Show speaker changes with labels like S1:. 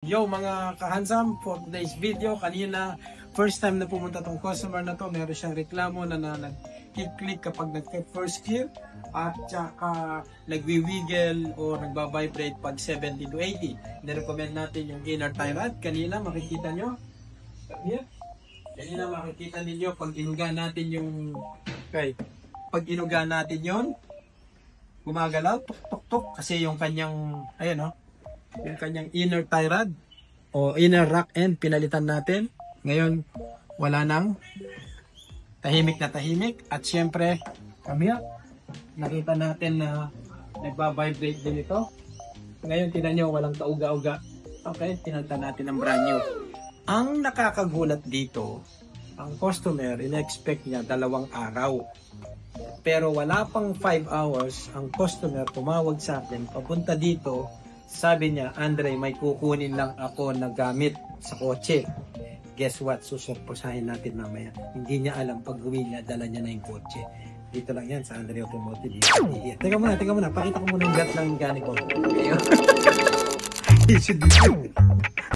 S1: Yo mga kahansam, for today's video, kanina first time na pumunta tong customer na to, meron siyang reklamo na nag-click kapag nag-first gear at saka nagwi-wiggle o nagba-vibrate pag 70 to 80. Nirecommend natin yung inner tie rod. Kanina makikita nyo, here, kanina makikita ninyo pag inuga natin yung pag inuga natin yon, gumagalaw, tuk-tuk-tuk kasi yung kanyang, ayan o, yung kanyang inner tie rod o inner rack end pinalitan natin. Ngayon wala nang, tahimik na tahimik. At syempre kami nakita natin na nagba-vibrate din ito. Ngayon tinan nyo, walang kauga-uga. Okay, tinalta natin ang brand new. Ang nakakagulat dito, ang customer in-expect niya 2 araw, pero wala pang 5 hours ang customer tumawag sa akin papunta dito. Sabi niya, Andre, may kukunin lang ako na gamit sa kotse. Guess what? Susurposahin natin mamaya. Hindi niya alam, pag uwi niya, dala niya na yung kotse. Dito lang yan sa Andre Automotive. Teka muna. Pakita ko muna yung gat ng gani ko. Okay.